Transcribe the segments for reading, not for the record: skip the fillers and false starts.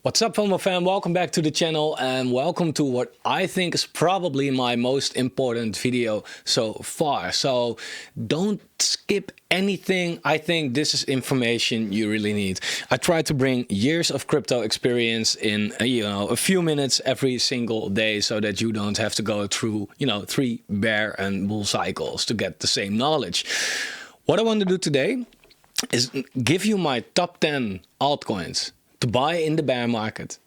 What's up, Fomo fam? Welcome back to the channel and welcome to what I think is probably my most important video so far. So don't skip anything. I think this is information you really need. I try to bring years of crypto experience in a few minutes every single day so that you don't have to go through 3 bear and bull cycles to get the same knowledge. What I want to do today is give you my top 10 altcoins to buy in the bear market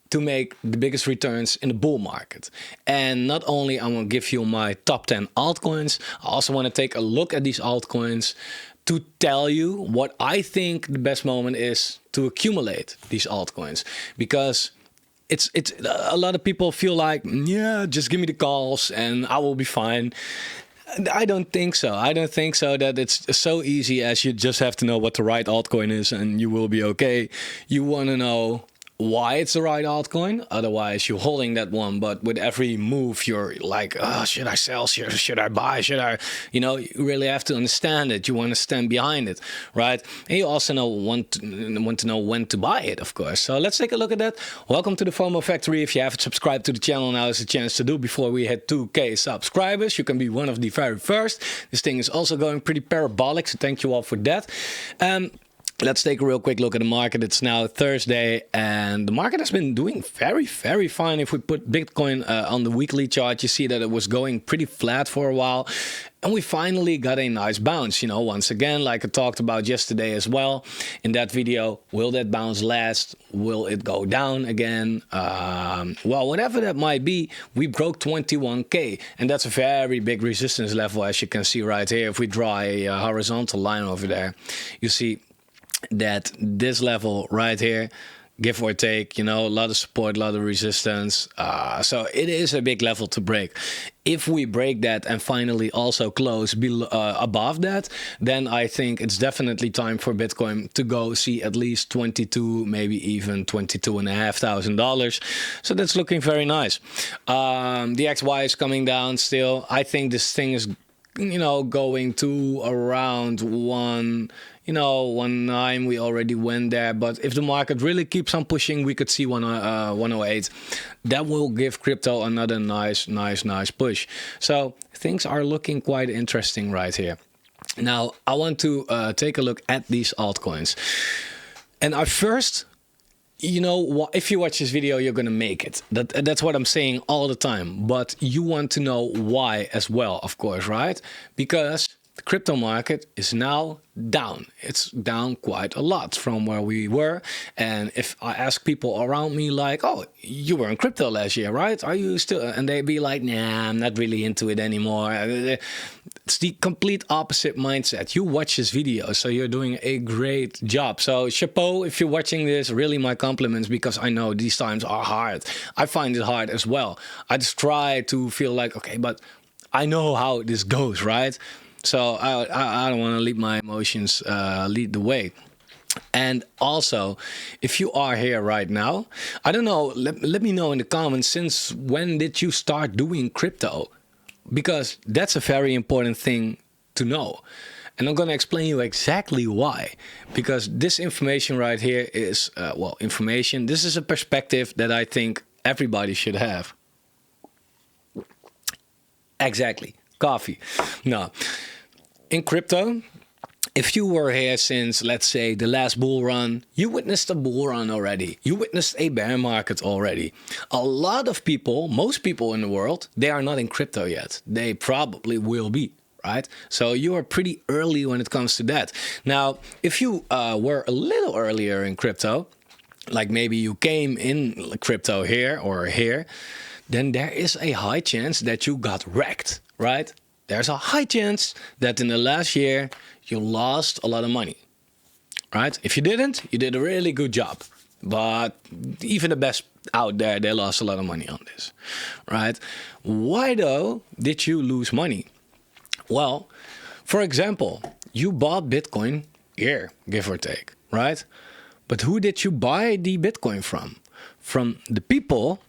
to make the biggest returns in the bull market. And not only I'm going to give you my top 10 altcoins, I also want to take a look at these altcoins to tell you what I think the best moment is to accumulate these altcoins. Because it's a lot of people feel like, yeah, just give me the calls and I will be fine. I don't think so. I don't think so that it's so easy as you just have to know what the right altcoin is and you will be okay. You want to know why it's the right altcoin. Otherwise, you're holding that one. But with every move, you're like, oh, should I sell? Should I buy? Should I? You really have to understand it. You want to stand behind it, right? And you also want to know when to buy it, of course. So let's take a look at that. Welcome to the Fomo Factory. If you haven't subscribed to the channel, now is a chance to do before we hit 2K subscribers. You can be one of the very first. This thing is also going pretty parabolic, so thank you all for that. Let's take a real quick look at the market. It's now Thursday and the market has been doing very, very fine. If we put Bitcoin on the weekly chart, you see that it was going pretty flat for a while. And we finally got a nice bounce, once again, like I talked about yesterday as well. In that video, will that bounce last? Will it go down again? Well, whatever that might be, we broke 21K. And that's a very big resistance level, as you can see right here. If we draw a horizontal line over there, you see that this level right here, give or take, a lot of support, a lot of resistance. So it is a big level to break. If we break that and finally also close below, above that, then I think it's definitely time for Bitcoin to go see at least 22, maybe even $22,500. So that's looking very nice. The XY is coming down still. I think this thing is going to around 1.9. We already went there, but if the market really keeps on pushing, we could see 108. That will give crypto another nice push. So things are looking quite interesting right here. Now I want to take a look at these altcoins, and I first, if you watch this video, you're going to make it. That's what I'm saying all the time. But you want to know why as well, of course, right? Because the crypto market is now down. It's down quite a lot from where we were. And if I ask people around me like, oh, you were in crypto last year, right? Are you still? And they'd be like, nah, I'm not really into it anymore. It's the complete opposite mindset. You watch this video, so you're doing a great job. So chapeau, if you're watching this, really my compliments, because I know these times are hard. I find it hard as well. I just try to feel like, okay, but I know how this goes, right? So I don't want to let my emotions lead the way. And also, if you are here right now, I don't know, let me know in the comments, since when did you start doing crypto? Because that's a very important thing to know. And I'm going to explain you exactly why. Because this information right here is, information. This is a perspective that I think everybody should have. Exactly. Coffee. No. In crypto, if you were here since, let's say, the last bull run, you witnessed a bull run already. You witnessed a bear market already. A lot of people, most people in the world, they are not in crypto yet. They probably will be, right? So you are pretty early when it comes to that. Now, if you were a little earlier in crypto, like maybe you came in crypto here or here, then there is a high chance that you got wrecked, right? There's a high chance that in the last year, you lost a lot of money, right? If you didn't, you did a really good job. But even the best out there, they lost a lot of money on this, right? Why, though, did you lose money? Well, for example, you bought Bitcoin here, give or take, right? But who did you buy the Bitcoin from? From the people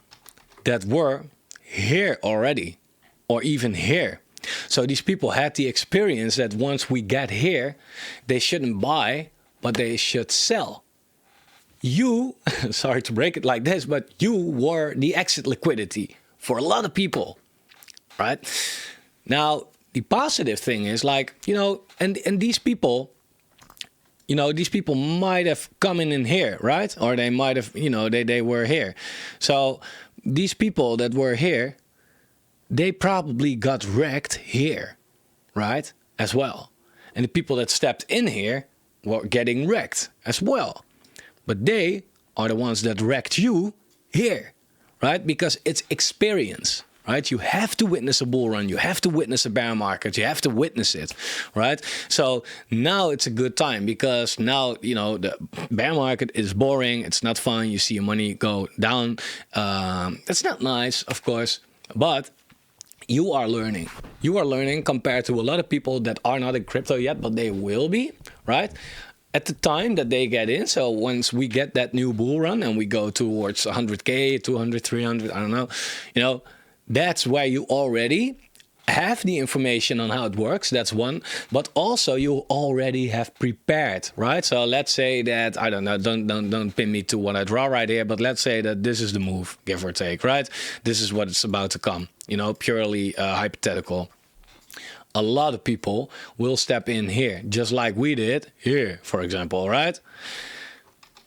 that were here already, or even here. So these people had the experience that once we get here, they shouldn't buy, but they should sell. you, sorry to break it like this, but you were the exit liquidity for a lot of people, right? Now, the positive thing is like, you know, and these people, you know, these people might have come in here, right? Or they might have, you know, they were here. So these people that were here, they probably got wrecked here, right? As well. And the people that stepped in here were getting wrecked as well. But they are the ones that wrecked you here, right? Because it's experience, right? You have to witness a bull run. You have to witness a bear market. You have to witness it, right? So now it's a good time because now, you know, the bear market is boring. It's not fun. You see your money go down. That's not nice, of course, but you are learning. You are learning compared to a lot of people that are not in crypto yet, but they will be, right? At the time that they get in. So once we get that new bull run and we go towards 100K, 200, 300, I don't know, you know, that's where you already have the information on how it works. That's one. But also you already have prepared, right? So let's say that, I don't know, don't pin me to what I draw right here, but let's say that this is the move, give or take, right? This is what it's about to come, you know, purely hypothetical. A lot of people will step in here, just like we did here, for example, right?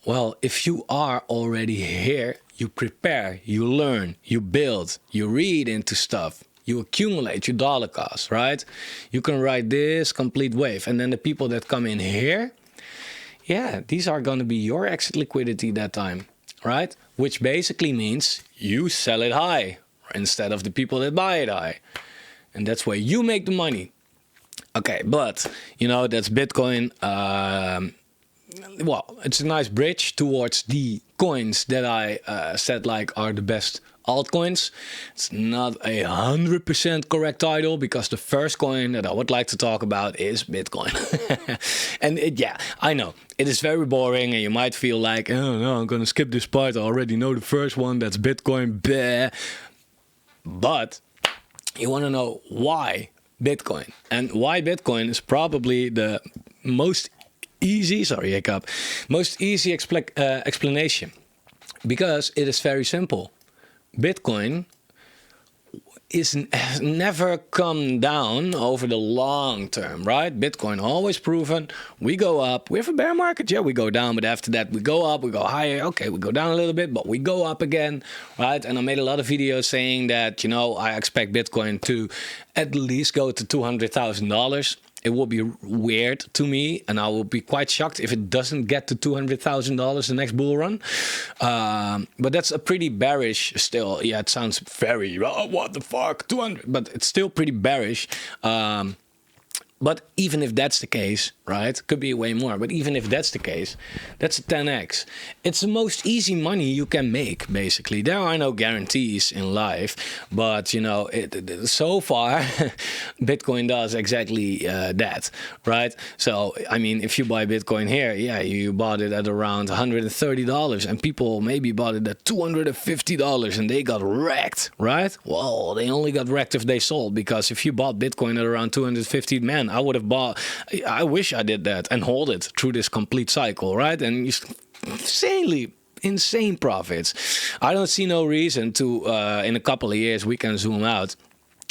Well, if you are already here, you prepare, you learn, you build, you read into stuff, you accumulate your dollar costs, right? You can ride this complete wave. And then the people that come in here, yeah, these are going to be your exit liquidity that time, right? Which basically means you sell it high instead of the people that buy it high. And that's where you make the money. Okay, but, you know, that's Bitcoin. Well, it's a nice bridge towards the coins that I said like are the best altcoins. It's not 100% correct title because the first coin that I would like to talk about is Bitcoin. And yeah, I know it is very boring and you might feel like, oh no, I'm going to skip this part. I already know the first one, that's Bitcoin. Bleh. But you want to know why Bitcoin. And why Bitcoin is probably the most easy, most easy explanation. Because it is very simple. Bitcoin has never come down over the long term, right? Bitcoin always proven, we go up, we have a bear market, yeah, we go down, but after that we go up, we go higher, okay, we go down a little bit, but we go up again, right? And I made a lot of videos saying that, you know, I expect Bitcoin to at least go to $200,000. It will be weird to me, and I will be quite shocked if it doesn't get to $200,000 the next bull run. But that's a pretty bearish still. Yeah, it sounds very, oh, what the fuck, 200, but it's still pretty bearish. But even if that's the case, right, could be way more, but even if that's the case, that's a 10x. It's the most easy money you can make, basically. There are no guarantees in life, but, you know, so far, Bitcoin does exactly that, right? So, I mean, if you buy Bitcoin here, yeah, you bought it at around $130, and people maybe bought it at $250, and they got wrecked, right? Well, they only got wrecked if they sold, because if you bought Bitcoin at around 250, man, I would have bought, I wish I did that and hold it through this complete cycle, right? And insane profits. I don't see no reason to, in a couple of years, we can zoom out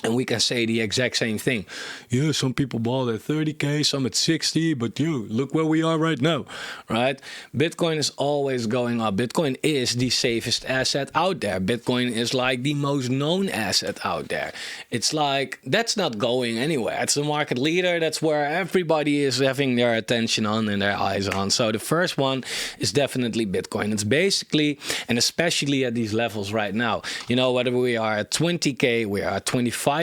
and we can say the exact same thing. Yeah, some people bought at 30K, some at 60, but you look where we are right now, right? Bitcoin is always going up. Bitcoin is the safest asset out there. Bitcoin is like the most known asset out there. It's like, that's not going anywhere. It's the market leader. That's where everybody is having their attention on and their eyes on. So the first one is definitely Bitcoin. It's basically, and especially at these levels right now, you know, whether we are at 20K, we are at 25K,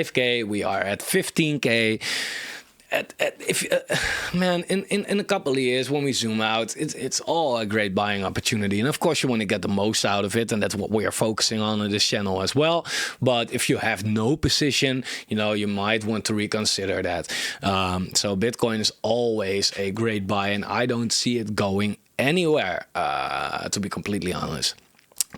we are at 15K. Man, in a couple of years, when we zoom out, it's all a great buying opportunity. And of course, you want to get the most out of it. And that's what we are focusing on this channel as well. But if you have no position, you know, you might want to reconsider that. So Bitcoin is always a great buy. And I don't see it going anywhere, to be completely honest.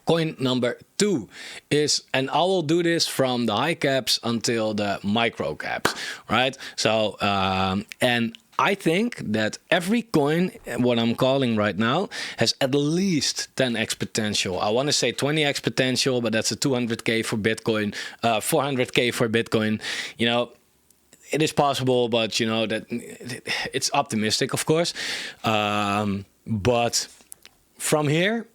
Coin number 2 is, and I will do this from the high caps until the micro caps, right? So, and I think that every coin, what I'm calling right now, has at least 10x potential. I want to say 20x potential, but that's a 200k for Bitcoin, 400k for Bitcoin. You know, it is possible, but you know that it's optimistic, of course. But from here,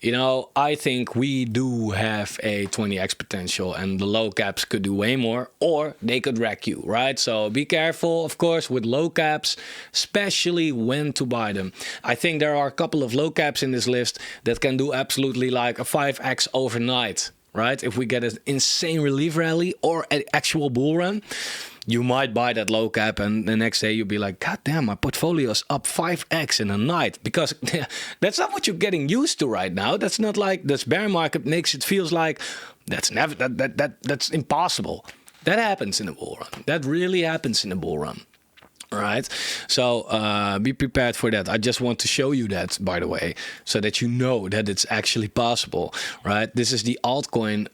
you know, I think we do have a 20x potential, and the low caps could do way more, or they could wreck you, right? So be careful, of course, with low caps, especially when to buy them. I think there are a couple of low caps in this list that can do absolutely like a 5x overnight, right? If we get an insane relief rally or an actual bull run, you might buy that low cap and the next day you'll be like, God damn, my portfolio is up 5x in a night. Because that's not what you're getting used to right now. That's not like this bear market makes it feels like that's never that's impossible. That happens in a bull run. That really happens in a bull run. Right, so be prepared for that. I just want to show you that, by the way, so that you know that it's actually possible, right? This is the altcoin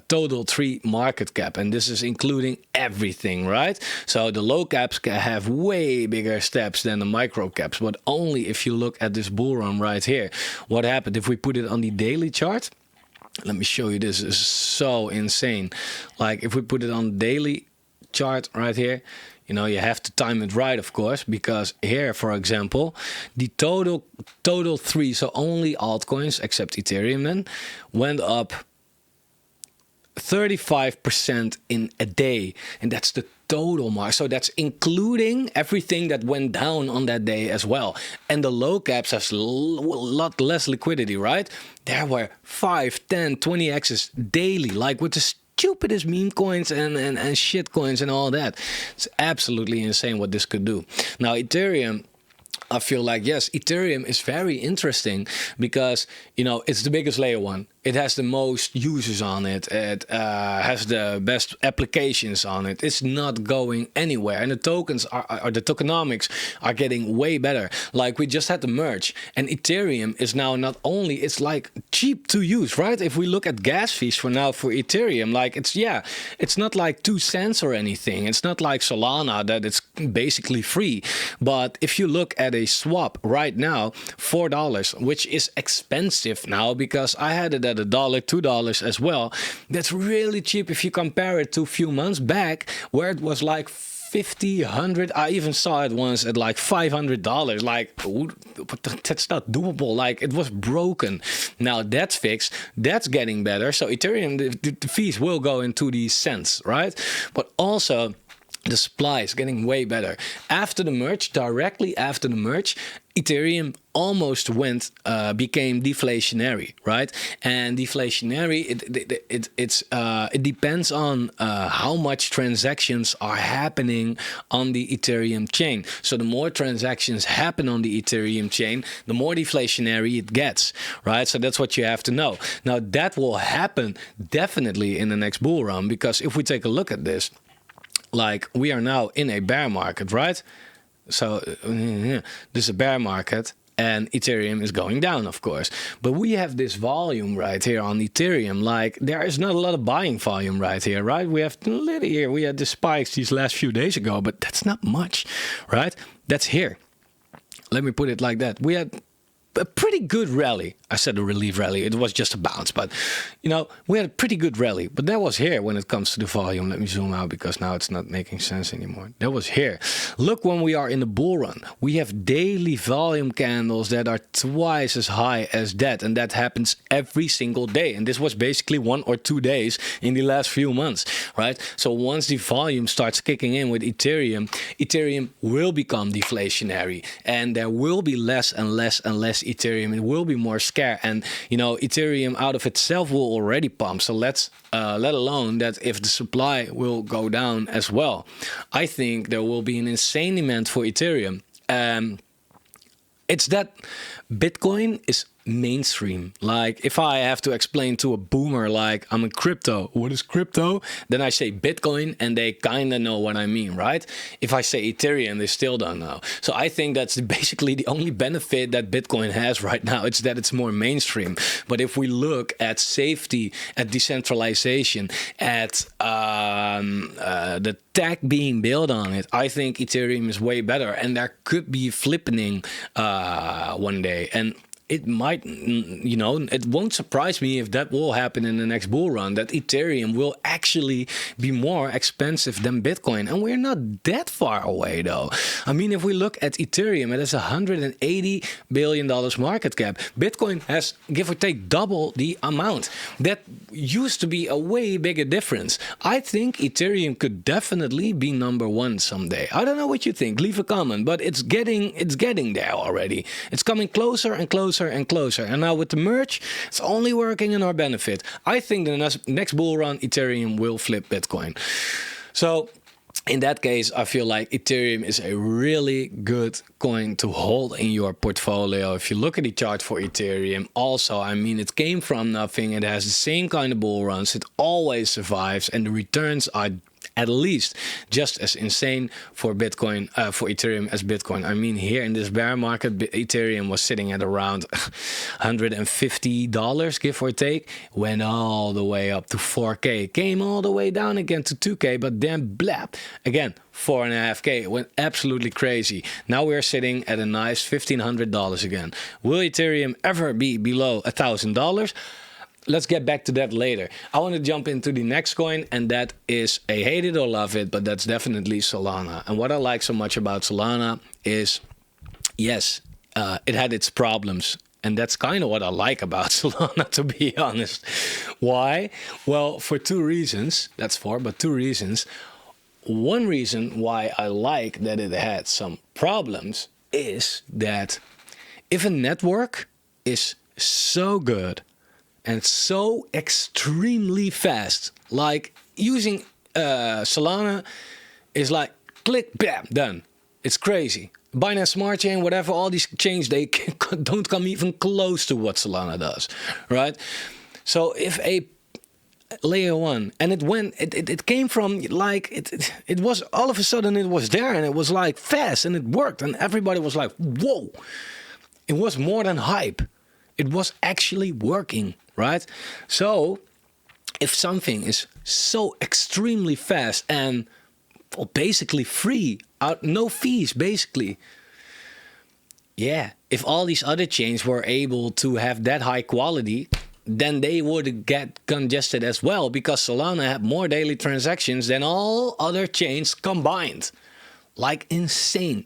total 3 market cap, and this is including everything, right? So the low caps can have way bigger steps than the micro caps, but only if you look at this bull run right here. What happened if we put it on the daily chart? Let me show you. This is so insane. Like if we put it on the daily chart right here, you know, you have to time it right, of course, because here, for example, the total 3, so only altcoins except Ethereum then, went up 35% in a day, and that's the total mark. So that's including everything that went down on that day as well. And the low caps have a lot less liquidity, right? There were 5, 10, 20x's daily, like with the stupidest meme coins and shit coins and all that. It's absolutely insane what this could do. Now, Ethereum, I feel like, yes, Ethereum is very interesting because, you know, it's the biggest layer 1. It has the most users on it. It has the best applications on it. It's not going anywhere. And the tokens are the tokenomics are getting way better. Like we just had the merge, and Ethereum is now not only, it's like cheap to use, right? If we look at gas fees for now for Ethereum, like it's not like 2 cents or anything. It's not like Solana that it's basically free. But if you look at a swap right now, $4, which is expensive now because I had it at $1, $2 as well. That's really cheap if you compare it to a few months back where it was like 50, 100. I even saw it once at like $500. Like, that's not doable. Like, it was broken. Now that's fixed. That's getting better. So Ethereum, the fees will go into these cents, right? But also, the supply is getting way better. After the merge, directly after the merge, Ethereum almost became deflationary, right? And deflationary, it depends on how much transactions are happening on the Ethereum chain. So the more transactions happen on the Ethereum chain, the more deflationary it gets, right? So that's what you have to know. Now that will happen definitely in the next bull run, because if we take a look at this, like we are now in a bear market, right? So this is a bear market and Ethereum is going down, of course. But we have this volume right here on Ethereum. Like there is not a lot of buying volume right here, right? We have little here. We had the spikes these last few days ago, but that's not much, right? That's here. Let me put it like that. We had a pretty good rally. I said a relief rally. It was just a bounce, but you know, we had a pretty good rally. But that was here when it comes to the volume. Let me zoom out because now it's not making sense anymore. That was here. Look, when we are in the bull run, we have daily volume candles that are twice as high as that, and that happens every single day. And this was basically 1 or 2 days in the last few months, right? So once the volume starts kicking in with Ethereum, Ethereum will become deflationary, and there will be less and less and less Ethereum. It will be more scarce, and you know, Ethereum out of itself will already pump. So let's let alone that if the supply will go down as well, I think there will be an insane demand for Ethereum. It's that Bitcoin is mainstream. Like if I have to explain to a boomer like I'm in crypto, what is crypto? Then I say Bitcoin and they kind of know what I mean, right? If I say Ethereum, they still don't know. So I think that's basically the only benefit that Bitcoin has right now. It's that it's more mainstream. But if we look at safety, at decentralization, at the tech being built on it, I think Ethereum is way better, and there could be flippening one day. And it might, you know, it won't surprise me if that will happen in the next bull run, that Ethereum will actually be more expensive than Bitcoin. And we're not that far away, though. I mean, if we look at Ethereum, it has $180 billion market cap. Bitcoin has, give or take, double the amount. That used to be a way bigger difference. I think Ethereum could definitely be #1 someday. I don't know what you think. Leave a comment, but it's getting there already. It's coming closer and closer and closer. And now with the merge, it's only working in our benefit. I think the next bull run, Ethereum will flip Bitcoin. So in that case, I feel like Ethereum is a really good coin to hold in your portfolio. If you look at the chart for Ethereum, also, I mean, it came from nothing. It has the same kind of bull runs. It always survives, and the returns are at least just as insane for Bitcoin, for Ethereum as Bitcoin. I mean, here in this bear market, Ethereum was sitting at around $150, give or take, went all the way up to 4K, came all the way down again to 2K, but then blap, again, 4.5K. It went absolutely crazy. Now we're sitting at a nice $1,500 again. Will Ethereum ever be below $1,000? Let's get back to that later. I want to jump into the next coin, and that is a hate it or love it, but that's definitely Solana. And what I like so much about Solana is, yes, it had its problems. And that's kind of what I like about Solana, to be honest. Why? Well, for two reasons. That's four, but two reasons. One reason why I like that it had some problems is that if a network is so good and so extremely fast, like using Solana is like click, bam, done. It's crazy. Binance Smart Chain, whatever, all these chains, they don't come even close to what Solana does, right? So if a layer one, and it came from like, it was all of a sudden it was there, and it was like fast, and it worked, and everybody was like, whoa. It was more than hype. It was actually working, right? So if something is so extremely fast and basically free, no fees, basically. Yeah, if all these other chains were able to have that high quality, then they would get congested as well, because Solana had more daily transactions than all other chains combined. Like insane,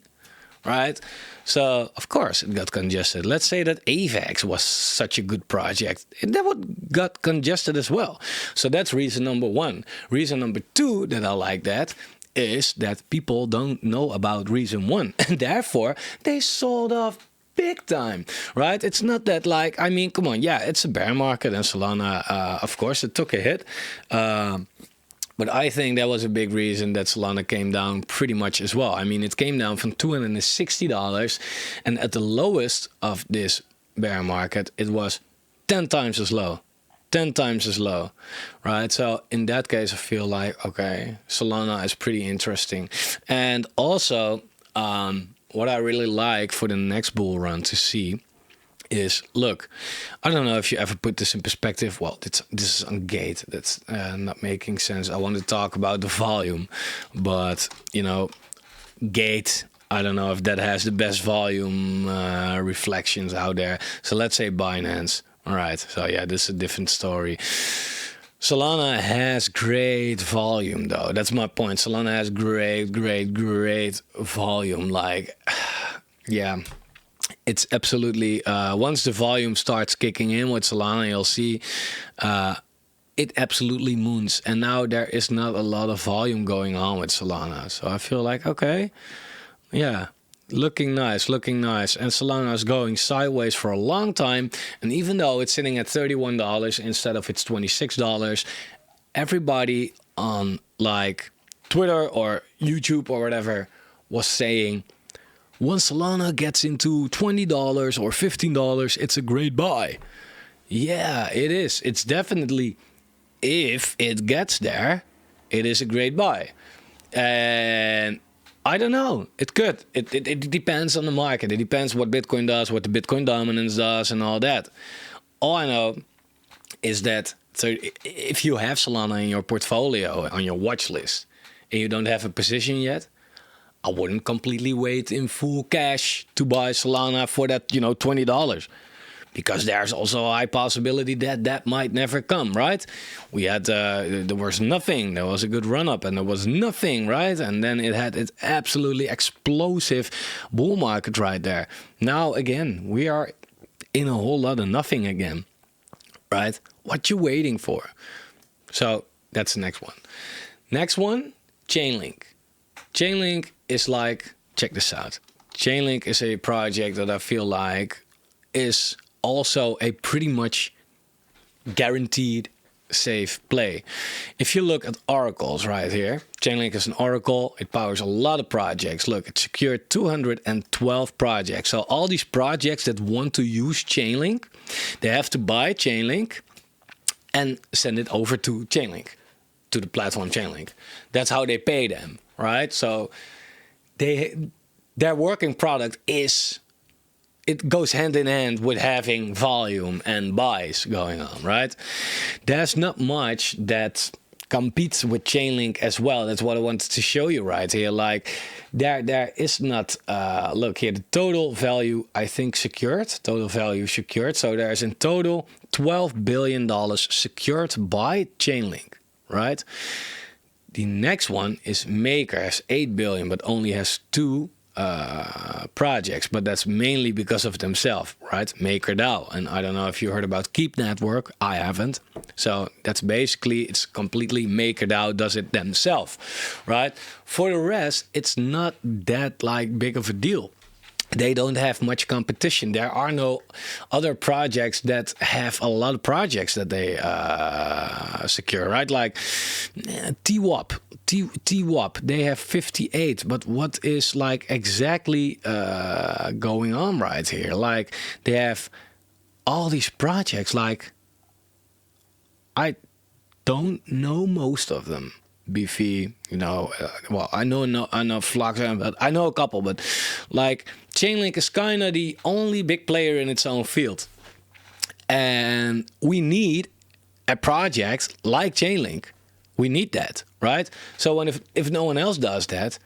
right? So, of course, it got congested. Let's say that AVAX was such a good project. That would got congested as well. So that's reason number one. Reason number two that I like that is that people don't know about reason one. And therefore, they sold off big time, right? It's not that like, I mean, come on. Yeah, it's a bear market, and Solana, of course, it took a hit. But I think that was a big reason that Solana came down pretty much as well. I mean, it came down from $260, and at the lowest of this bear market, it was 10 times as low. 10 times as low, right? So in that case, I feel like, okay, Solana is pretty interesting. And also, what I really like for the next bull run to see is, look, I don't know if you ever put this in perspective. Well, this is on Gate. That's not making sense. I want to talk about the volume, but, you know, Gate, I don't know if that has the best volume reflections out there. So let's say Binance. All right. So yeah, this is a different story. Solana has great volume, though. That's my point. Solana has great volume. Like, yeah. It's absolutely, once the volume starts kicking in with Solana, you'll see it absolutely moons. And now there is not a lot of volume going on with Solana. So I feel like, okay, yeah, looking nice. And Solana is going sideways for a long time. And even though it's sitting at $31 instead of its $26, everybody on like Twitter or YouTube or whatever was saying, once Solana gets into $20 or $15, it's a great buy. Yeah, it is. It's definitely, if it gets there, it is a great buy. And I don't know. It could. It depends on the market. It depends what Bitcoin does, what the Bitcoin dominance does, and all that. All I know is that, so if you have Solana in your portfolio, on your watch list, and you don't have a position yet, I wouldn't completely wait in full cash to buy Solana for that, $20. Because there's also a high possibility that that might never come, right? We had, there was nothing. There was a good run up and there was nothing, right? And then it had its absolutely explosive bull market right there. Now, again, we are in a whole lot of nothing again, right? What you waiting for? So that's the next one. Next one, Chainlink. Chainlink is like, check this out. Chainlink is a project that I feel like is also a pretty much guaranteed safe play. If you look at oracles right here, Chainlink is an oracle. It powers a lot of projects. Look, it secured 212 projects. So all these projects that want to use Chainlink, they have to buy Chainlink and send it over to Chainlink, to the platform Chainlink. That's how they pay them, right? So their working product is, it goes hand in hand with having volume and buys going on, right? There's not much that competes with Chainlink as well. That's what I wanted to show you right here. Like there is not, look here, the total value, I think secured, total value secured. So there's in total $12 billion secured by Chainlink, right? The next one is Maker, has 8 billion, but only has 2 projects, but that's mainly because of themselves, right? MakerDAO. And I don't know if you heard about Keep Network. I haven't. So that's basically, it's completely MakerDAO does it themselves, right? For the rest, it's not that like big of a deal. They don't have much competition. There are no other projects that have a lot of projects that they secure, right? Like TWAP, they have 58. But what is like exactly going on right here? Like they have all these projects. Like I don't know most of them. BV, well, I know Flux, but I know a couple, but like Chainlink is kind of the only big player in its own field, and we need a project like Chainlink. We need that, right? So if no one else does that,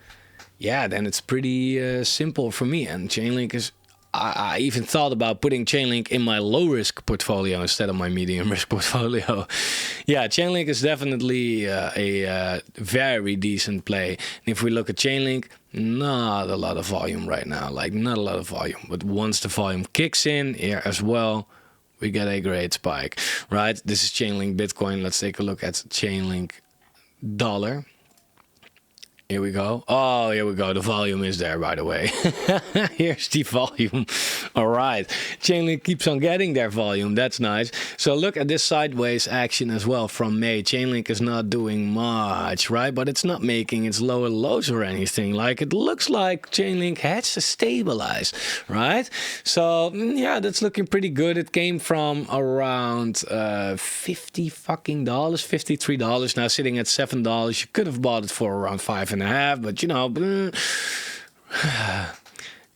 yeah, then it's pretty simple for me. And Chainlink is, I even thought about putting Chainlink in my low risk portfolio instead of my medium risk portfolio. Yeah, Chainlink is definitely a very decent play. And if we look at Chainlink, not a lot of volume right now, like not a lot of volume. But once the volume kicks in here as well, we get a great spike, right? This is Chainlink Bitcoin. Let's take a look at Chainlink dollar. Here we go. Oh, here we go. The volume is there, by the way. Here's the volume. All right. Chainlink keeps on getting their volume. That's nice. So look at this sideways action as well from May. Chainlink is not doing much, right? But it's not making its lower lows or anything. Like it looks like Chainlink has to stabilize, right? So yeah, that's looking pretty good. It came from around $50 fucking dollars, $53. Now sitting at $7. You could have bought it for around $5.5, but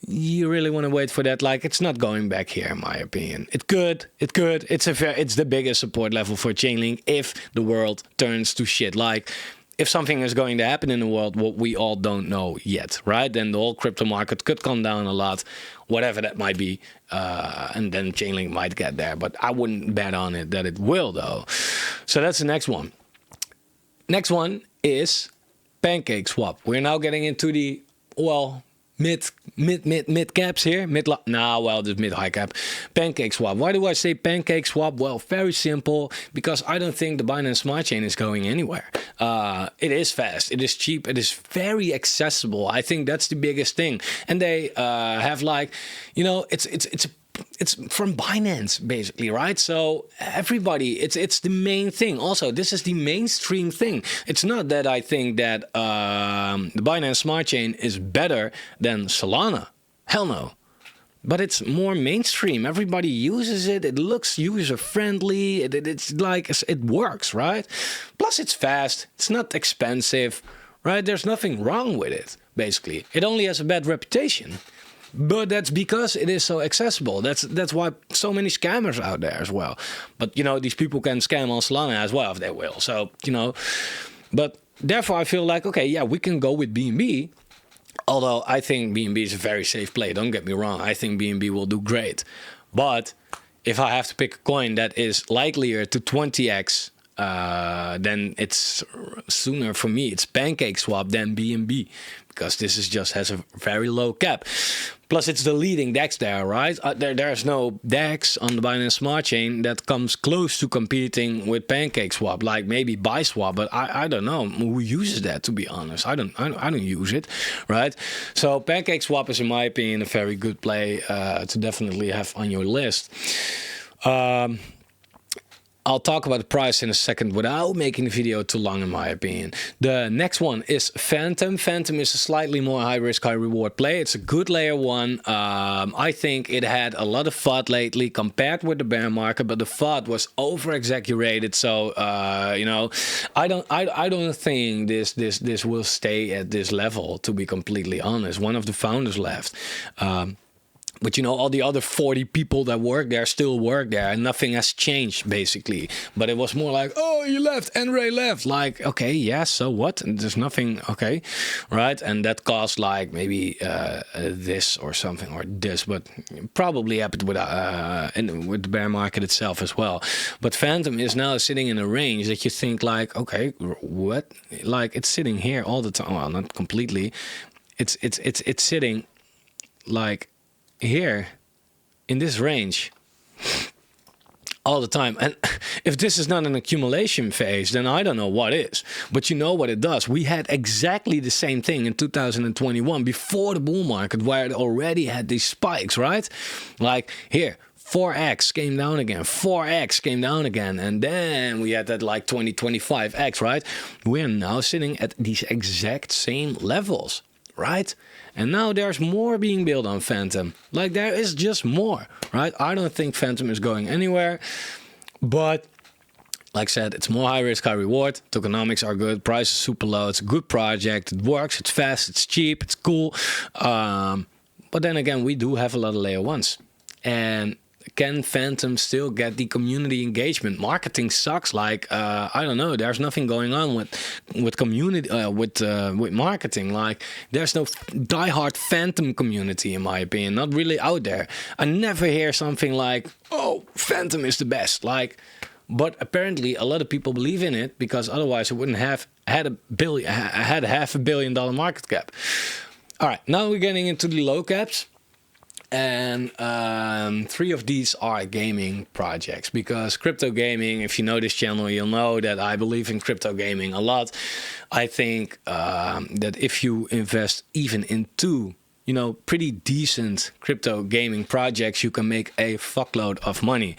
you really want to wait for that. Like it's not going back here, in my opinion. It could. It's the biggest support level for Chainlink if the world turns to shit. Like if something is going to happen in the world, what we all don't know yet, right? Then the whole crypto market could come down a lot, whatever that might be, and then Chainlink might get there. But I wouldn't bet on it that it will, though. So that's the next one. Next one is Pancake Swap. We're now getting into the, well, mid caps here. Just mid high cap. Pancake Swap. Why do I say Pancake Swap? Well, very simple, because I don't think the Binance Smart Chain is going anywhere. It is fast. It is cheap. It is very accessible. I think that's the biggest thing. And they have like, it's from Binance, basically, right? So everybody, it's the main thing. Also, this is the mainstream thing. It's not that I think that the Binance Smart Chain is better than Solana. Hell no. But it's more mainstream. Everybody uses it. It looks user-friendly. It's like, it works, right? Plus, it's fast. It's not expensive, right? There's nothing wrong with it, basically. It only has a bad reputation. But that's because it is so accessible. That's why so many scammers out there as well. But, you know, these people can scam on Solana as well if they will. So, you know, but therefore I feel like, okay, yeah, we can go with BNB. Although I think BNB is a very safe play. Don't get me wrong. I think BNB will do great. But if I have to pick a coin that is likelier to 20x, then it's sooner for me. It's PancakeSwap than BNB. Because this is just has a very low cap. Plus, it's the leading DEX there, right? There's no DEX on the Binance Smart Chain that comes close to competing with PancakeSwap, like maybe BuySwap, but I don't know who uses that, to be honest. I don't use it, right? So PancakeSwap is, in my opinion, a very good play to definitely have on your list. I'll talk about the price in a second without making the video too long, in my opinion. The next one is Phantom. Phantom is a slightly more high risk, high reward play. It's a good layer one. I think it had a lot of FUD lately compared with the bear market, but the FUD was over exaggerated. So you know, I don't think this will stay at this level, to be completely honest. One of the founders left. But, you know, all the other 40 people that work there still work there, and nothing has changed, basically. But it was more like, oh, you left, and Ray left. Like, okay, yeah, so what? And there's nothing, okay, right? And that caused, like, maybe this or something, or this. But probably happened with the bear market itself as well. But Phantom is now sitting in a range that you think, like, okay, what? Like, it's sitting here all the time. Well, not completely. It's sitting, like, here in this range all the time. And if this is not an accumulation phase, then I don't know what is. But you know what it does? We had exactly the same thing in 2021 before the bull market, where it already had these spikes, right? Like here, 4x came down again, 4x came down again, and then we had that like 25x, right? We're now sitting at these exact same levels, right? And now there's more being built on Phantom. Like, there is just more, right? I don't think Phantom is going anywhere. But, like I said, it's more high risk, high reward. Tokenomics are good. Price is super low. It's a good project. It works. It's fast. It's cheap. It's cool. But then again, we do have a lot of layer ones. And can Phantom still get the community engagement? Marketing sucks. Like, I don't know. There's nothing going on with community, with marketing. Like, there's no diehard Phantom community, in my opinion. Not really out there. I never hear something like, oh, Phantom is the best. Like, but apparently a lot of people believe in it, because otherwise it wouldn't have had $500 million market cap. All right, now we're getting into the low caps. And 3 of these are gaming projects, because crypto gaming, if you know this channel, you'll know that I believe in crypto gaming a lot. I think that if you invest even in 2, you know, pretty decent crypto gaming projects, you can make a fuckload of money.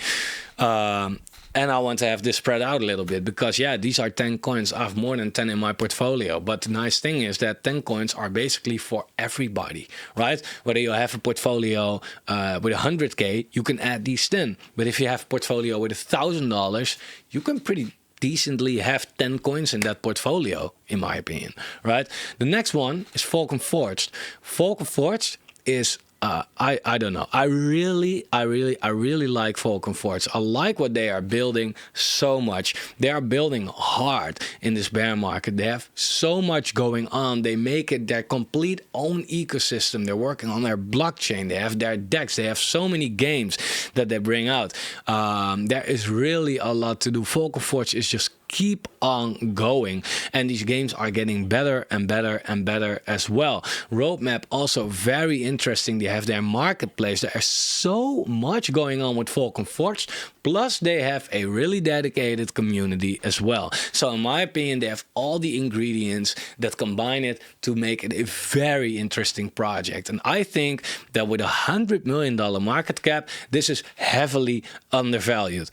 And I want to have this spread out a little bit, because, yeah, these are 10 coins. I have more than 10 in my portfolio. But the nice thing is that 10 coins are basically for everybody, right? Whether you have a portfolio with 100K, you can add these 10. But if you have a portfolio with $1,000, you can pretty decently have 10 coins in that portfolio, in my opinion, right? The next one is Falcon Forged. Falcon Forged is... I don't know. I really like Falcon Forge. I like what they are building so much. They are building hard in this bear market. They have so much going on. They make it their complete own ecosystem. They're working on their blockchain. They have their decks. They have so many games that they bring out. There is really a lot to do. Falcon Forge is just keep on going, and these games are getting better and better and better as well. Roadmap also very interesting. They have their marketplace. There is so much going on with Falcon Forge, plus they have a really dedicated community as well. So in my opinion, they have all the ingredients that combine it to make it a very interesting project. And I think that with $100 million market cap, this is heavily undervalued.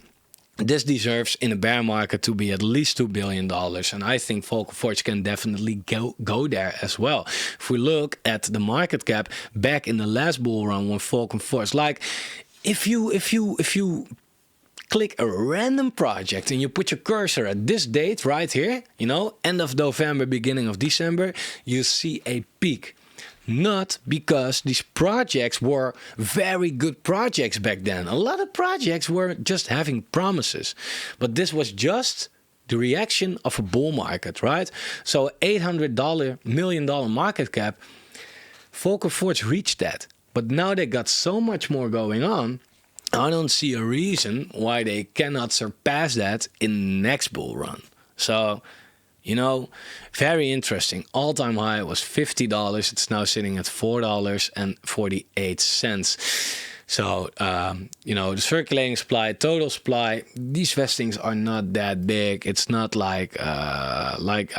this deserves in a bear market to be at least $2 billion. And I think Fomo Forge can definitely go there as well. If we look at the market cap back in the last bull run when Fomo Forge, like if you click a random project and you put your cursor at this date right here, you know, end of November, beginning of December, you see a peak. Not because these projects were very good projects back then. A lot of projects were just having promises. But this was just the reaction of a bull market, right? So $800 million market cap, Fomo Forge reached that. But now they got so much more going on. I don't see a reason why they cannot surpass that in the next bull run. So, you know, very interesting. All-time high was $50. It's now sitting at $4.48. So, you know, the circulating supply, total supply, these vestings are not that big. It's not like I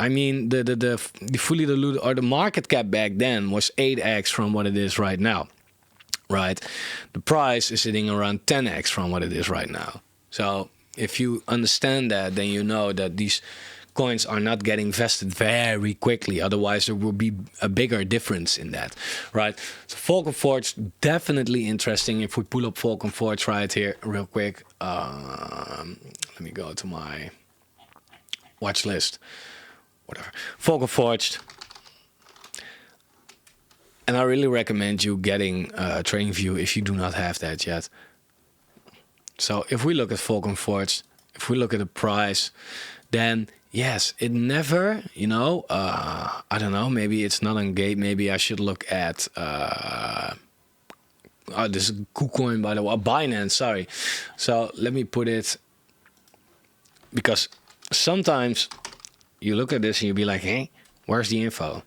mean, the fully diluted, or the market cap back then was 8x from what it is right now. Right, the price is sitting around 10x from what it is right now. So if you understand that, then you know that these coins are not getting vested very quickly. Otherwise, there will be a bigger difference in that, right? So Fomo Forge, definitely interesting. If we pull up Fomo Forge right here real quick, let me go to my watch list, whatever. Fomo Forge. And I really recommend you getting TradingView if you do not have that yet. So if we look at Fomo Forge, if we look at the price, then yes, it never, you know, I don't know, maybe it's not on Gate. Maybe I should look at, this is KuCoin, by the way, Binance, sorry. So let me put it, because sometimes you look at this and you'll be like, hey, where's the info?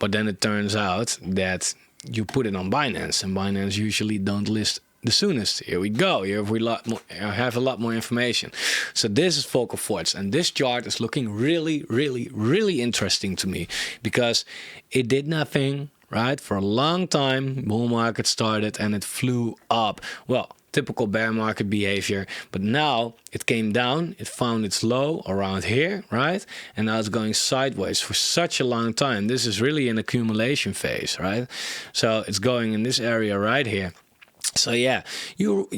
But then it turns out that you put it on Binance, and Binance usually don't list the soonest. Here we go. Here we have a lot more information. So this is Fomo Forge, and this chart is looking really, really, really interesting to me because it did nothing, right? For a long time, bull market started and it flew up. Well, typical bear market behavior, but now it came down, it found its low around here, right? And now it's going sideways for such a long time. This is really an accumulation phase, right? So it's going in this area right here. So yeah, you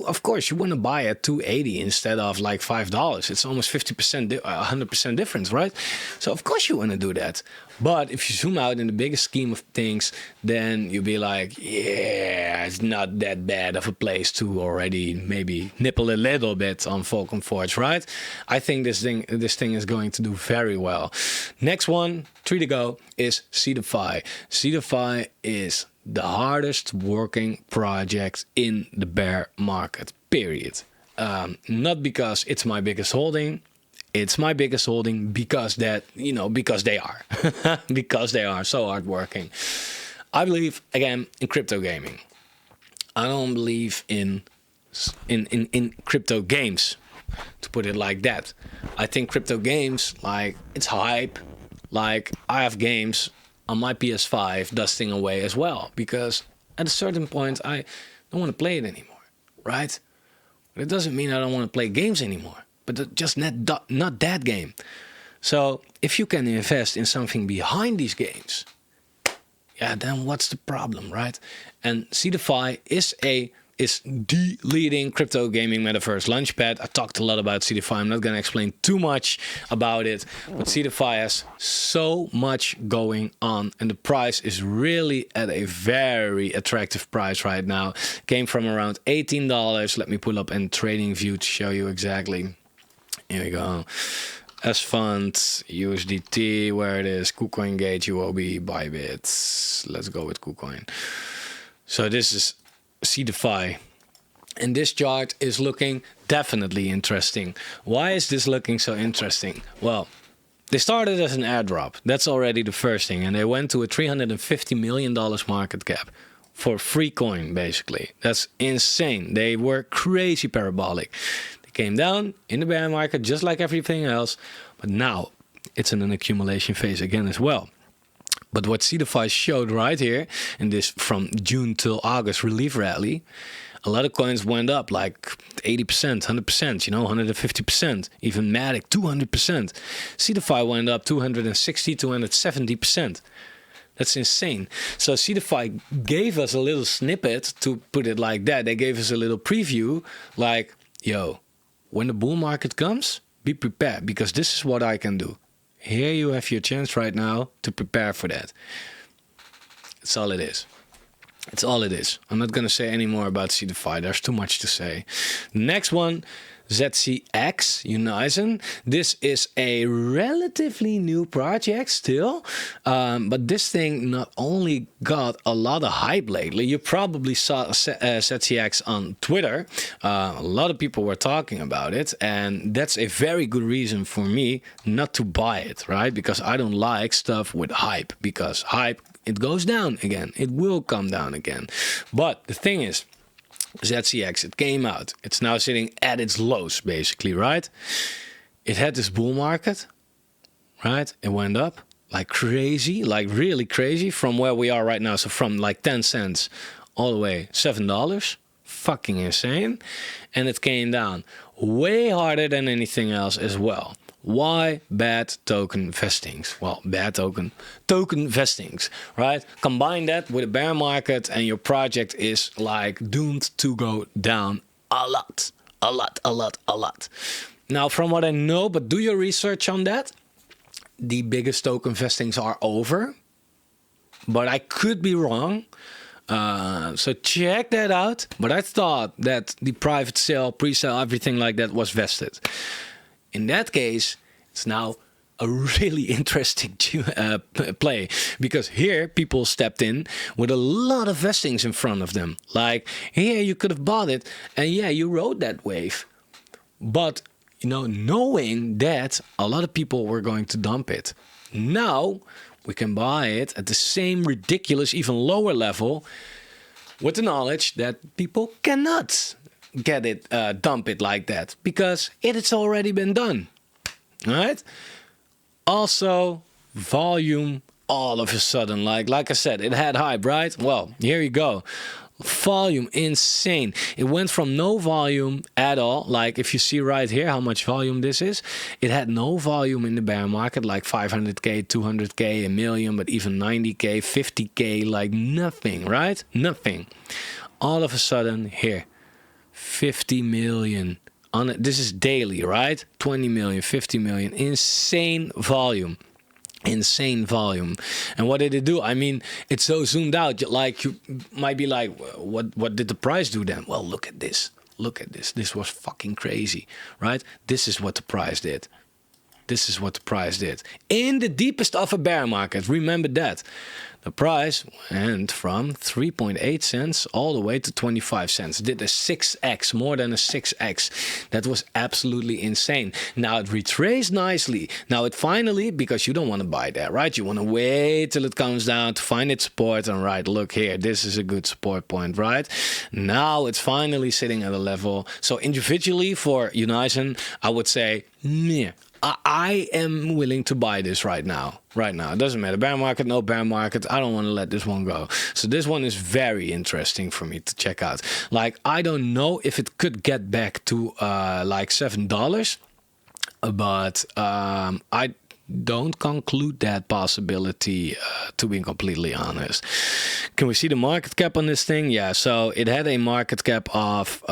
of course you want to buy at 280 instead of like $5. It's almost 50%, 100% difference, right? So of course you want to do that. But if you zoom out in the bigger scheme of things, then you'll be like, yeah, it's not that bad of a place to already maybe nibble a little bit on Fomo Forge, right? I think this thing is going to do very well. Next one, 3 to go, is Seedify. Seedify is the hardest working project in the bear market, period. Not because it's my biggest holding. It's my biggest holding because that, you know, because they are. Because they are so hardworking. I believe, again, in crypto gaming. I don't believe in crypto games, to put it like that. I think crypto games, like, it's hype. Like, I have games on my PS5 dusting away as well, because at a certain point I don't want to play it anymore, right? But it doesn't mean I don't want to play games anymore, but just not that game. So if you can invest in something behind these games, yeah, then what's the problem, right? And Seedify is the leading crypto gaming metaverse launchpad. I talked a lot about Seedify. I'm not going to explain too much about it, but Seedify has so much going on, and the price is really at a very attractive price right now. Came from around $18. Let me pull up in TradingView to show you exactly. Here we go. S Fund, USDT, where it is, KuCoin Gate, UOB, Bybit. Let's go with KuCoin. So this is Seedify, and this chart is looking definitely interesting. Why is this looking so interesting? Well, they started as an airdrop. That's already the first thing, and they went to a $350 million market cap for free coin, basically. That's insane. They were crazy parabolic. They came down in the bear market just like everything else, but now it's in an accumulation phase again as well. But what Seedify showed right here in this from June till August relief rally, A lot of coins went up like 80%, 100%, you know, 150%, even Matic 200%. Seedify went up 260, 270%. That's insane. So Seedify gave us a little snippet, to put it like that. They gave us a little preview, like, yo, when the bull market comes, be prepared, because this is what I can do. Here you have your chance right now to prepare for that. That's all it is. It's all it is. I'm not going to say any more about Seedify. There's too much to say. Next one, ZCX Unison. This is a relatively new project still, but this thing not only got a lot of hype lately. You probably saw ZCX on Twitter. A lot of people were talking about it, and that's a very good reason for me not to buy it, right? Because I don't like stuff with hype, because hype, it goes down again. It will come down again. But the thing is, ZCX, it came out. It's now sitting at its lows, basically, right? It had this bull market, right? It went up like crazy, like really crazy from where we are right now. So from like 10 cents all the way $7. Fucking insane. And it came down way harder than anything else as well. Why? Bad token vestings. Well, bad token vestings, right? Combine that with a bear market and your project is like doomed to go down a lot. Now, from what I know, but do your research on that, the biggest token vestings are over, but I could be wrong. So check that out. But I thought that the private sale, pre-sale, everything like that was vested. In that case, it's now a really interesting play, because here people stepped in with a lot of vestings in front of them. Like, here you could have bought it, and yeah, you rode that wave. But, you know, knowing that a lot of people were going to dump it. Now, we can buy it at the same ridiculous, even lower level, with the knowledge that people cannot get it, dump it like that, because it has already been done. All right. Also, volume all of a sudden, like I said, it had hype, right? Well, here you go. Volume, insane. It went from no volume at all. Like if you see right here how much volume this is, it had no volume in the bear market, like 500K, 200K, a million, but even 90K, 50K, like nothing, right? Nothing. All of a sudden here, 50 million. On it. This is daily, right? 20 million, 50 million, insane volume. Insane volume. And what did it do? I mean, it's so zoomed out, like you might be like, what did the price do then? Well, look at this. Look at this. This was fucking crazy, right? This is what the price did. This is what the price did. In the deepest of a bear market, remember that. The price went from 3.8 cents all the way to 25 cents. Did a 6x, more than a 6x. That was absolutely insane. Now it retraced nicely. Now it finally, because you don't want to buy that, right? You want to wait till it comes down to find its support. And right, look here, this is a good support point, right? Now it's finally sitting at a level. So individually for Unison, I would say, meh. I am willing to buy this right now. Right now. It doesn't matter. Bear market, no bear market. I don't want to let this one go. So this one is very interesting for me to check out. Like, I don't know if it could get back to like $7. But I don't conclude that possibility, to be completely honest. Can we see the market cap on this thing? Yeah, so it had a market cap of...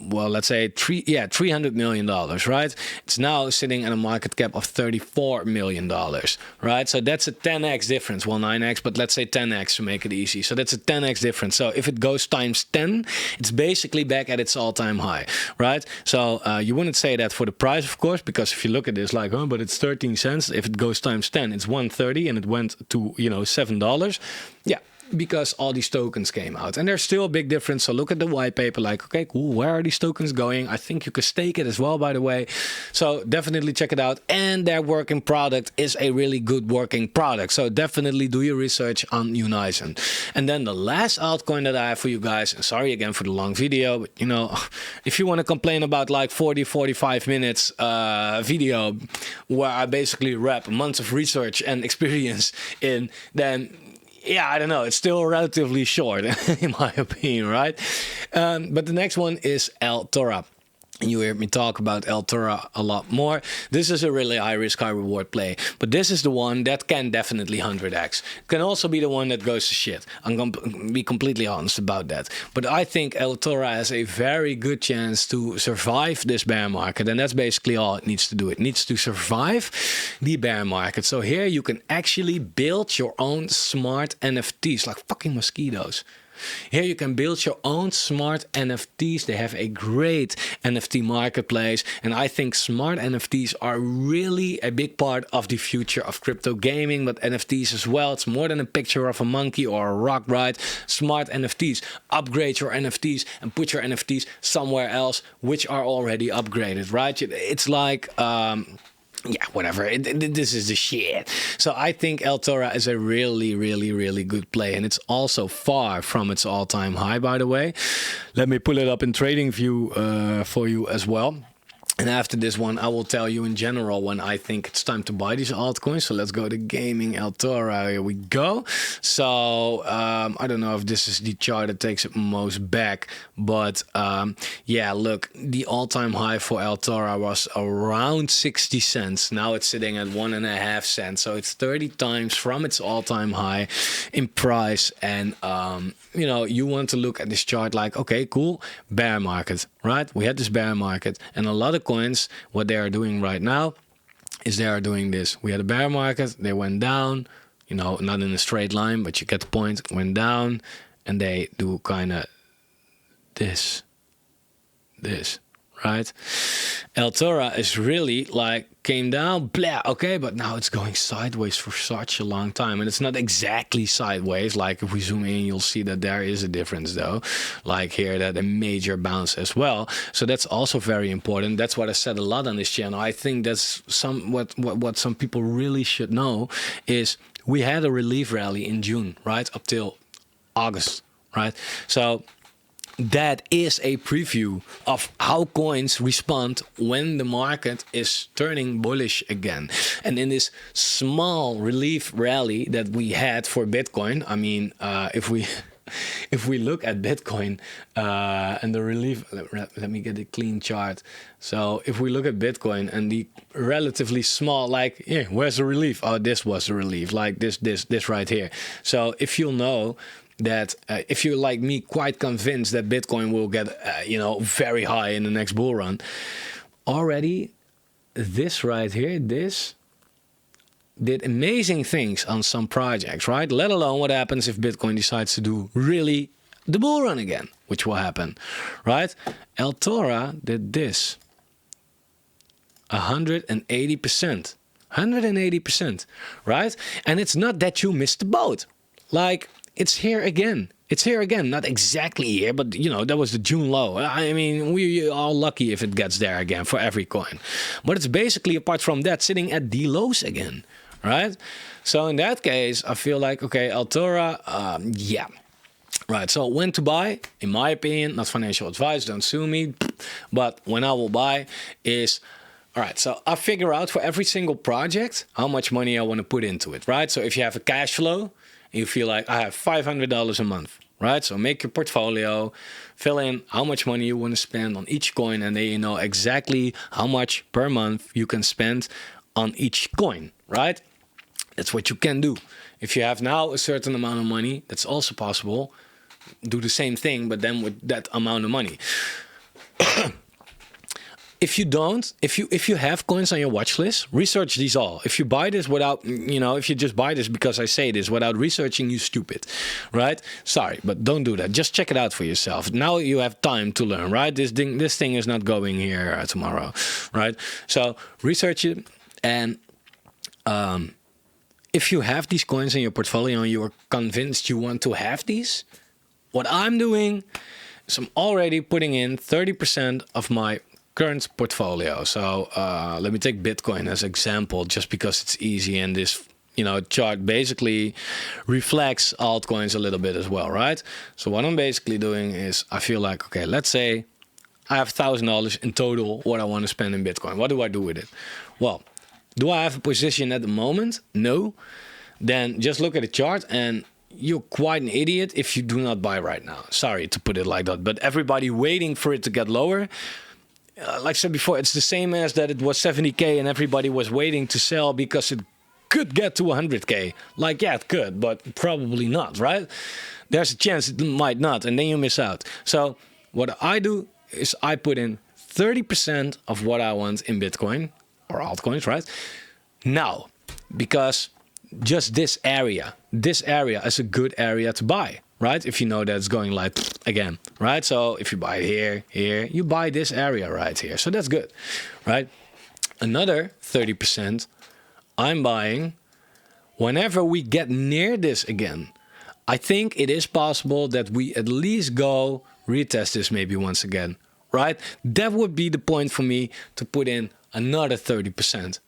well, let's say $300 million, right? It's now sitting at a market cap of $34 million, right? So that's a 10x difference. Well, 9x, but let's say 10x to make it easy. So that's a 10x difference. So if it goes times 10, it's basically back at its all-time high, right? So you wouldn't say that for the price, of course, because if you look at this, like, oh, but it's 13 cents. If it goes times 10, it's 130, and it went to, you know, $7. Yeah. Because all these tokens came out, and there's still a big difference. So look at the white paper, like, okay, cool, where are these tokens going? I think you could stake it as well, by the way. So definitely check it out. And their working product is a really good working product. So definitely do your research on Unison. And then the last altcoin that I have for you guys, and sorry again for the long video, but you know, if you want to complain about like 40-45 minutes video where I basically wrap months of research and experience in, then yeah, I don't know. It's still relatively short, in my opinion, right? But the next one is Altora. You hear me talk about Altora a lot more. This is a really high risk, high reward play. But this is the one that can definitely 100x. Can also be the one that goes to shit. I'm going to be completely honest about that. But I think Altora has a very good chance to survive this bear market. And that's basically all it needs to do. It needs to survive the bear market. So here you can actually build your own smart NFTs, like fucking mosquitoes. Here you can build your own smart NFTs. They have a great NFT marketplace. And I think smart NFTs are really a big part of the future of crypto gaming, but NFTs as well. It's more than a picture of a monkey or a rock, right? Smart NFTs. Upgrade your NFTs and put your NFTs somewhere else, which are already upgraded, right? It's like... yeah, whatever. This is the shit. So I think Altora is a really, really, really good play. And it's also far from its all-time high, by the way. Let me pull it up in TradingView for you as well. And after this one, I will tell you in general when I think it's time to buy these altcoins. So let's go to gaming Altora. Here we go. So I don't know if this is the chart that takes it most back. But yeah, look, the all-time high for Altora was around 60 cents. Now it's sitting at 1.5 cents. So it's 30 times from its all-time high in price. And, you know, you want to look at this chart like, okay, cool, bear market, right? We had this bear market and a lot of coins, what they are doing right now is they are doing this. We had a bear market, they went down, you know, not in a straight line, but you get the point, went down, and they do kind of this, right? Altora is really like came down, blah, okay, but now it's going sideways for such a long time. And it's not exactly sideways. Like if we zoom in, you'll see that there is a difference though. Like here, that a major bounce as well. So that's also very important. That's what I said a lot on this channel. I think that's what some people really should know is we had a relief rally in June, right? Up till August, right? So that is a preview of how coins respond when the market is turning bullish again. And in this small relief rally that we had for Bitcoin, I mean, if we look at Bitcoin and the relief, let me get a clean chart. So if we look at Bitcoin and the relatively small, like, yeah, where's the relief? Oh, this was the relief, like this right here. So if you'll know that if you're like me quite convinced that Bitcoin will get you know, very high in the next bull run, already this right here, this did amazing things on some projects, right? Let alone what happens if Bitcoin decides to do really the bull run again, which will happen, right? Altora did this 180%, 180%, right? And it's not that you missed the boat, like it's here again. It's here again. Not exactly here, but you know, that was the June low. I mean, we are lucky if it gets there again for every coin. But it's basically, apart from that, sitting at the lows again, right? So in that case, I feel like, okay, Altora, yeah. Right, so when to buy, in my opinion, not financial advice, don't sue me. But when I will buy is... All right, so I figure out for every single project how much money I want to put into it, right? So if you have a cash flow, you feel like I have $500 a month, right? So make your portfolio, fill in how much money you want to spend on each coin, and then you know exactly how much per month you can spend on each coin, right? That's what you can do. If you have now a certain amount of money, that's also possible. Do the same thing, but then with that amount of money. If you don't, if you have coins on your watch list, research these all. If you buy this without, you know, if you just buy this because I say this without researching, you stupid, right? Sorry, but don't do that. Just check it out for yourself. Now you have time to learn, right? This thing is not going here tomorrow, right? So research it, and if you have these coins in your portfolio and you are convinced you want to have these, what I'm doing is I'm already putting in 30% of my current portfolio. So let me take Bitcoin as example, just because it's easy, and this, you know, chart basically reflects altcoins a little bit as well, right? So what I'm basically doing is I feel like, okay, let's say I have $1,000 in total what I want to spend in Bitcoin. What do I do with it? Well, do I have a position at the moment? No. Then just look at the chart and you're quite an idiot if you do not buy right now. Sorry to put it like that, but everybody waiting for it to get lower. Like I said before, it's the same as that it was 70K and everybody was waiting to sell because it could get to 100K. Like, yeah, it could, but probably not, right? There's a chance it might not, and then you miss out. So what I do is I put in 30% of what I want in Bitcoin or altcoins, right? Now, because just this area is a good area to buy, right? If you know that it's going like again, right? So if you buy it here, you buy this area right here. So that's good, right? Another 30% I'm buying whenever we get near this again. I think it is possible that we at least go retest this maybe once again, right? That would be the point for me to put in another 30%,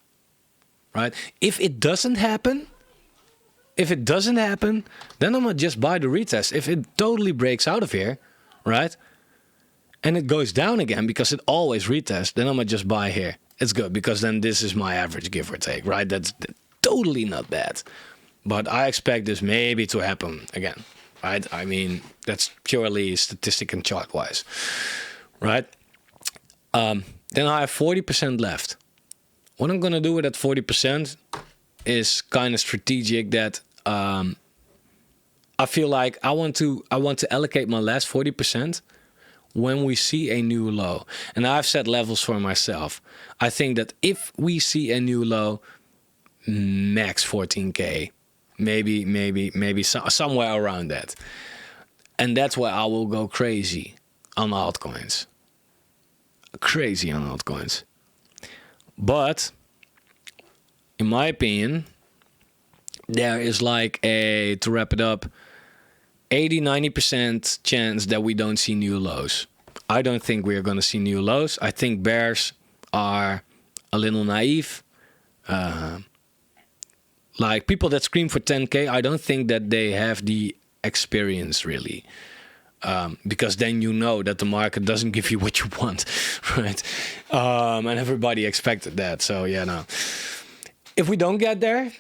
right? If it doesn't happen, then I'm gonna just buy the retest. If it totally breaks out of here, right? And it goes down again because it always retests, then I'm gonna just buy here. It's good because then this is my average, give or take, right? That's totally not bad. But I expect this maybe to happen again, right? I mean, that's purely statistic and chart wise, right? Then I have 40% left. What I'm gonna do with that 40% is kind of strategic. That I feel like I want to allocate my last 40% when we see a new low. And I've set levels for myself. I think that if we see a new low, max 14K, maybe somewhere around that. And that's where I will go crazy on altcoins. Crazy on altcoins. But in my opinion, there is like to wrap it up, 80-90% chance that we don't see new lows. I don't think we are going to see new lows. I think bears are a little naive. Like people that scream for 10K, I don't think that they have the experience really. Because then you know that the market doesn't give you what you want, right? And everybody expected that. So yeah, no. If we don't get there,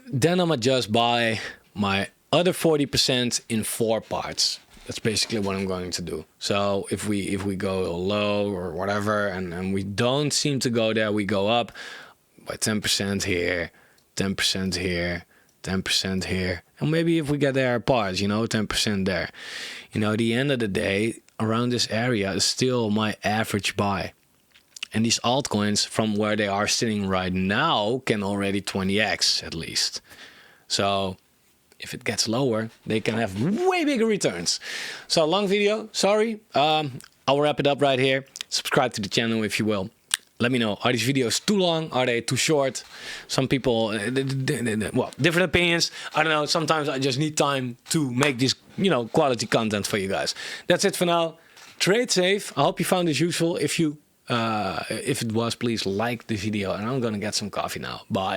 then I'm gonna just buy my other 40% in 4 parts. That's basically what I'm going to do. So if we go low or whatever, and we don't seem to go there, we go up by 10% here, 10% here, 10% here, and maybe if we get there parts, 10% there. At the end of the day, around this area is still my average buy. And these altcoins, from where they are sitting right now, can already 20x at least. So if it gets lower, they can have way bigger returns. So long video, sorry. I'll wrap it up right here. Subscribe to the channel if you will. Let me know, are these videos too long? Are they too short? Some people, well, different opinions. I don't know, sometimes I just need time to make this, quality content for you guys. That's it for now. Trade safe. I hope you found this useful. If it was, please like the video, and I'm gonna get some coffee now. Bye.